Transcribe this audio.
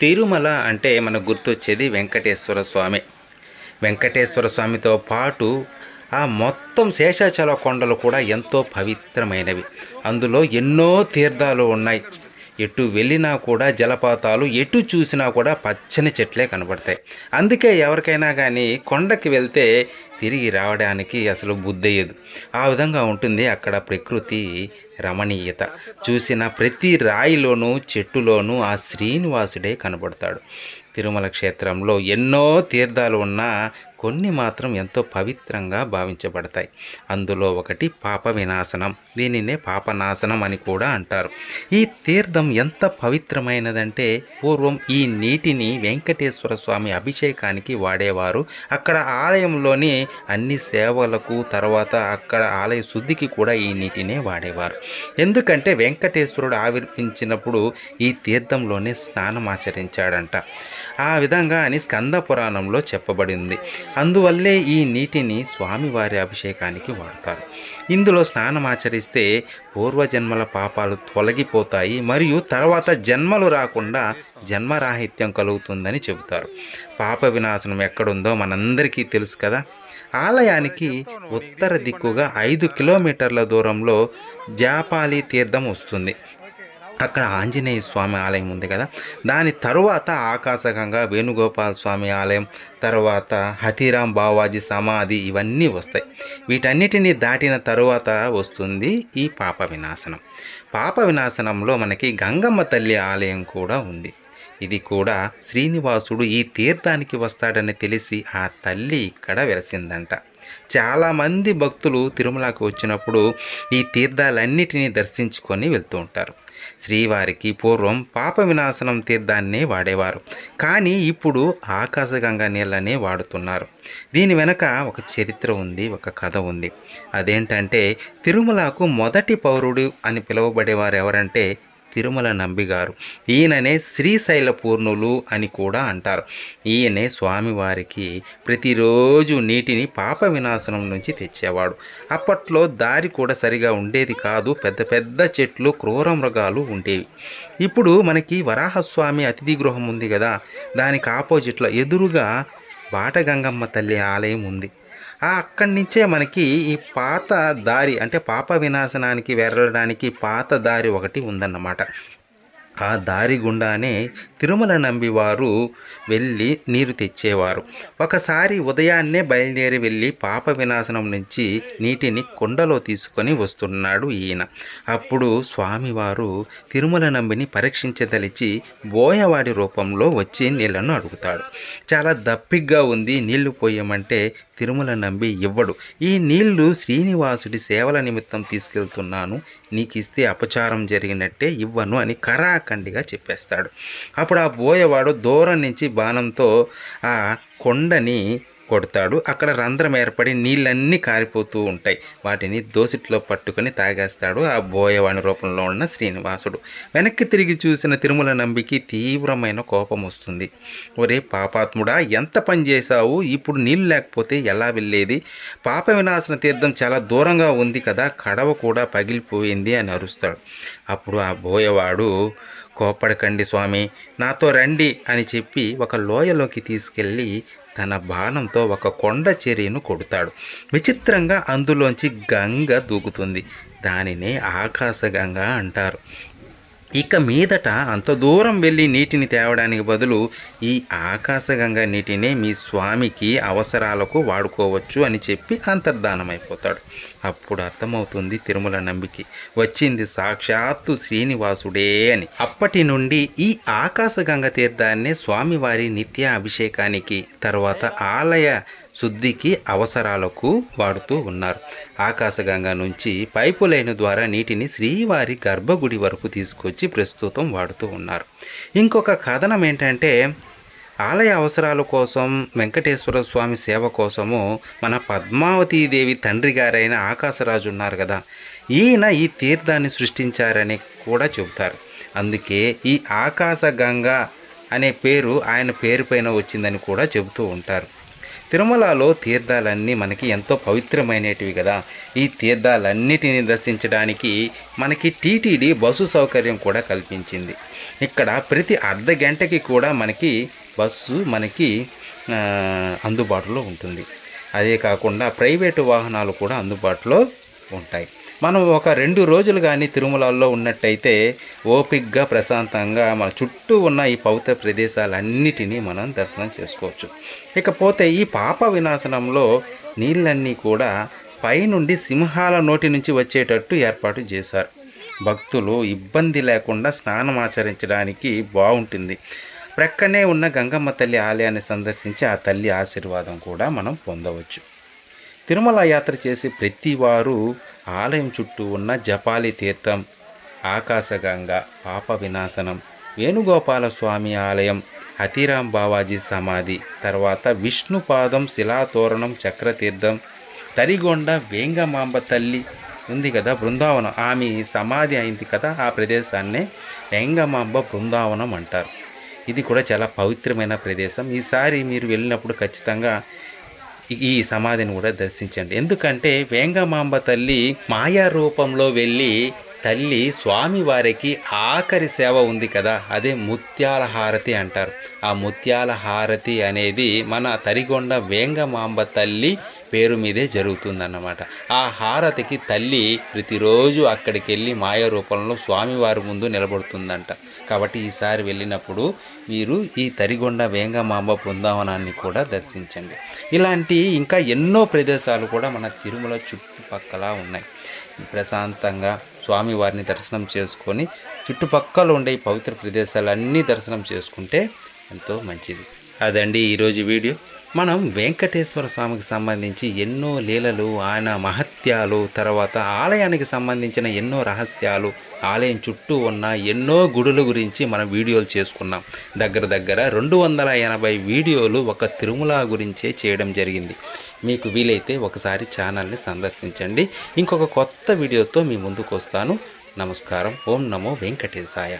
తిరుమల అంటే మనకు గుర్తొచ్చేది వెంకటేశ్వర స్వామి. వెంకటేశ్వర స్వామితో పాటు ఆ మొత్తం శేషాచల కొండలు కూడా ఎంతో పవిత్రమైనవి. అందులో ఎన్నో తీర్థాలు ఉన్నాయి. ఎటు వెళ్ళినా కూడా జలపాతాలు, ఎటు చూసినా కూడా పచ్చని చెట్లే కనబడతాయి. అందుకే ఎవరికైనా కానీ కొండకి వెళ్తే తిరిగి రావడానికి అసలు బుద్ధయ్యదు. ఆ విధంగా ఉంటుంది అక్కడ ప్రకృతి రమణీయత. చూసిన ప్రతి రాయిలోనూ చెట్టులోనూ ఆ శ్రీనివాసుడే కనబడతాడు. తిరుమల క్షేత్రంలో ఎన్నో తీర్థాలు ఉన్నా కొన్ని మాత్రం ఎంతో పవిత్రంగా భావించబడతాయి. అందులో ఒకటి పాప వినాశనం. దీనినే పాపనాశనం అని కూడా అంటారు. ఈ తీర్థం ఎంత పవిత్రమైనదంటే పూర్వం ఈ నీటిని వెంకటేశ్వర స్వామి అభిషేకానికి వాడేవారు. అక్కడ ఆలయంలోని అన్ని సేవలకు, తర్వాత అక్కడ ఆలయ శుద్ధికి కూడా ఈ నీటినే వాడేవారు. ఎందుకంటే వెంకటేశ్వరుడు ఆవిర్భించినప్పుడు ఈ తీర్థంలోనే స్నానమాచరించాడంట. ఆ విధంగా అని స్కంద పురాణంలో చెప్పబడింది. అందువల్లే ఈ నీటిని స్వామివారి అభిషేకానికి వాడతారు. ఇందులో స్నానమాచరిస్తే పూర్వజన్మల పాపాలు తొలగిపోతాయి, మరియు తర్వాత జన్మలు రాకుండా జన్మరాహిత్యం కలుగుతుందని చెబుతారు. పాప వినాశనం ఎక్కడుందో మనందరికీ తెలుసు కదా. ఆలయానికి ఉత్తర దిక్కుగా 5 కిలోమీటర్ల దూరంలో జాపాలి తీర్థం వస్తుంది. అక్కడ ఆంజనేయ స్వామి ఆలయం ఉంది కదా. దాని తరువాత ఆకాశగంగా, వేణుగోపాల స్వామి ఆలయం, తర్వాత హతీరాం బావాజీ సమాధి, ఇవన్నీ వస్తాయి. వీటన్నిటిని దాటిన తరువాత వస్తుంది ఈ పాప వినాశనం. పాప వినాశనంలో మనకి గంగమ్మ తల్లి ఆలయం కూడా ఉంది. ఇది కూడా శ్రీనివాసుడు ఈ తీర్థానికి వస్తాడని తెలిసి ఆ తల్లి ఇక్కడ వెలసిందంట. చాలామంది భక్తులు తిరుమలకు వచ్చినప్పుడు ఈ తీర్థాలన్నిటినీ దర్శించుకొని వెళ్తూ ఉంటారు. శ్రీవారికి పూర్వం పాప వినాశనం తీర్థాన్నే వాడేవారు, కానీ ఇప్పుడు ఆకాశగంగా నీళ్ళనే వాడుతున్నారు. దీని వెనక ఒక చరిత్ర ఉంది, ఒక కథ ఉంది. అదేంటంటే తిరుమలకు మొదటి పౌరుడు అని పిలువబడేవారు ఎవరంటే తిరుమల నంబిగారు. ఈయననే శ్రీశైల పూర్ణులు అని కూడా అంటారు. ఈయనే స్వామివారికి ప్రతిరోజు నీటిని పాప వినాశనం నుంచి తెచ్చేవాడు. అప్పట్లో దారి కూడా సరిగా ఉండేది కాదు. పెద్ద పెద్ద చెట్లు, క్రూర మృగాలు ఉండేవి. ఇప్పుడు మనకి వరాహస్వామి అతిథి గృహం ఉంది కదా, దానికి ఆపోజిట్లో ఎదురుగా బాటగంగమ్మ తల్లి ఆలయం ఉంది. అక్కడి నుంచే మనకి ఈ పాత దారి, అంటే పాప వినాశనానికి వెళ్ళడానికి పాత దారి ఒకటి ఉందన్నమాట. ఆ దారి గుండానే తిరుమల నంబివారు వెళ్ళి నీరు తెచ్చేవారు. ఒకసారి ఉదయాన్నే బయలుదేరి వెళ్ళి పాప వినాశనం నుంచి నీటిని కుండలో తీసుకొని వస్తున్నాడు ఈయన. అప్పుడు స్వామివారు తిరుమల నంబిని పరీక్షించదలిచి బోయవాడి రూపంలో వచ్చి నీళ్లను అడుగుతాడు. చాలా దప్పిగ్గా ఉంది, నీళ్లు పోయమంటే తిరుమల నంబి ఇవ్వడు. ఈ నీళ్లు శ్రీనివాసుడి సేవల నిమిత్తం తీసుకెళ్తున్నాను, నీకు ఇస్తే అపచారం జరిగినట్టే, ఇవ్వను అని కరాఖండిగా చెప్పేస్తాడు. అప్పుడు ఆ బోయవాడు దూరం నుంచి బాణంతో ఆ కొండని కొడతాడు. అక్కడ రంధ్రం ఏర్పడి నీళ్ళన్నీ కారిపోతూ ఉంటాయి. వాటిని దోసిట్లో పట్టుకొని తాగేస్తాడు ఆ బోయవాణి రూపంలో ఉన్న శ్రీనివాసుడు. వెనక్కి తిరిగి చూసిన తిరుమల నంబికి తీవ్రమైన కోపం వస్తుంది. ఒరే పాపాత్ముడా, ఎంత పని చేశావు, ఇప్పుడు నీళ్ళు లేకపోతే ఎలా వెళ్ళేది? పాప వినాశన తీర్థం చాలా దూరంగా ఉంది కదా, కడవ కూడా పగిలిపోయింది అని అరుస్తాడు. అప్పుడు ఆ బోయవాడు, కోపడకండి స్వామి, నాతో రండి అని చెప్పి ఒక లోయలోకి తీసుకెళ్ళి తన బాణంతో ఒక కొండ చర్యను కొడతాడు. విచిత్రంగా అందులోంచి గంగ దూకుతుంది. దానినే ఆకాశగంగ అంటారు. ఇక మీదట అంత దూరం వెళ్ళి నీటిని తేవడానికి బదులు ఈ ఆకాశగంగా నీటినే మీ స్వామికి అవసరాలకు వాడుకోవచ్చు అని చెప్పి అంతర్ధానమైపోతాడు. అప్పుడు అర్థమవుతుంది తిరుమల నంబికి వచ్చింది సాక్షాత్తు శ్రీనివాసుడే అని. అప్పటి నుండి ఈ ఆకాశగంగ తీర్థాన్నే స్వామివారి నిత్య అభిషేకానికి, తర్వాత ఆలయ శుద్ధికి అవసరాలకు వాడుతూ ఉన్నారు. ఆకాశగంగా నుంచి పైపు లైన్ ద్వారా నీటిని శ్రీవారి గర్భగుడి వరకు తీసుకొచ్చి ప్రస్తుతం వాడుతూ ఉన్నారు. ఇంకొక కథనం ఏంటంటే, ఆలయ అవసరాల కోసం, వెంకటేశ్వర స్వామి సేవ కోసము మన పద్మావతీదేవి తండ్రి గారైన ఆకాశరాజు ఉన్నారు కదా, ఈయన ఈ తీర్థాన్ని సృష్టించారని కూడా చెబుతారు. అందుకే ఈ ఆకాశగంగా అనే పేరు ఆయన పేరు పైన వచ్చిందని కూడా చెబుతూ ఉంటారు. తిరుమలలో తీర్థాలన్నీ మనకి ఎంతో పవిత్రమైనటివి కదా. ఈ తీర్థాలన్నిటిని దర్శించడానికి మనకి టీటీడీ బస్సు సౌకర్యం కూడా కల్పించింది. ఇక్కడ ప్రతి అర్ధ గంటకి కూడా మనకి బస్సు అందుబాటులో ఉంటుంది. అదే కాకుండా ప్రైవేటు వాహనాలు కూడా అందుబాటులో ఉంటాయి. మనం ఒక 2 రోజులు కానీ తిరుమలలో ఉన్నట్టయితే ఓపికగా ప్రశాంతంగా మన చుట్టూ ఉన్న ఈ పవిత్ర ప్రదేశాలన్నిటినీ మనం దర్శనం చేసుకోవచ్చు. ఇకపోతే ఈ పాప వినాశనంలో నీళ్ళన్నీ కూడా పైనుండి సింహాల నోటి నుంచి వచ్చేటట్టు ఏర్పాటు చేశారు. భక్తులు ఇబ్బంది లేకుండా స్నానం ఆచరించడానికి బాగుంటుంది. ప్రక్కనే ఉన్న గంగమ్మ తల్లి ఆలయాన్ని సందర్శించి ఆ తల్లి ఆశీర్వాదం కూడా మనం పొందవచ్చు. తిరుమల యాత్ర చేసే ప్రతి వారు ఆలయం చుట్టూ ఉన్న జపాలి తీర్థం, ఆకాశగంగ, పాప వినాశనం, వేణుగోపాల స్వామి ఆలయం, హతీరాం బావాజీ సమాధి, తర్వాత విష్ణుపాదం శిలాతోరణం చక్రతీర్థం, తరిగొండ వేంగమాంబ తల్లి ఉంది కదా బృందావనం, ఆమె సమాధి అయింది కదా, ఆ ప్రదేశాన్నే వేంగమాంబ బృందావనం అంటారు. ఇది కూడా చాలా పవిత్రమైన ప్రదేశం. ఈసారి మీరు వెళ్ళినప్పుడు ఖచ్చితంగా ఈ సమాధిని కూడా దర్శించండి. ఎందుకంటే వేంగమాంబ తల్లి మాయా రూపంలో వెళ్ళి తల్లి స్వామివారికి ఆఖరి సేవ ఉంది కదా, అదే ముత్యాల హారతి అంటారు. ఆ ముత్యాల హారతి అనేది మన తరిగొండ వేంగమాంబ తల్లి పేరు మీదే జరుగుతుందన్నమాట. ఆ హారతికి తల్లి ప్రతిరోజు అక్కడికి వెళ్ళి మాయ రూపంలో స్వామివారి ముందు నిలబడుతుందంట. కాబట్టి ఈసారి వెళ్ళినప్పుడు మీరు ఈ తరిగొండ వేంగమాంబ బృందావనాన్ని కూడా దర్శించండి. ఇలాంటి ఇంకా ఎన్నో ప్రదేశాలు కూడా మన తిరుమల చుట్టుపక్కల ఉన్నాయి. ప్రశాంతంగా స్వామివారిని దర్శనం చేసుకొని చుట్టుపక్కల ఉండే పవిత్ర ప్రదేశాలన్నీ దర్శనం చేసుకుంటే ఎంతో మంచిది. అదండి ఈరోజు వీడియో. మనం వెంకటేశ్వర స్వామికి సంబంధించి ఎన్నో లీలలు, ఆయన మహత్యాలు, తర్వాత ఆలయానికి సంబంధించిన ఎన్నో రహస్యాలు, ఆలయం చుట్టూ ఉన్న ఎన్నో గుడుల గురించి మనం వీడియోలు చేసుకున్నాం. దగ్గర 280 వీడియోలు ఒక తిరుమల గురించే చేయడం జరిగింది. మీకు వీలైతే ఒకసారి ఛానల్ని సందర్శించండి. ఇంకొక కొత్త వీడియోతో మీ ముందుకు వస్తాను. నమస్కారం. ఓం నమో వెంకటేశాయ.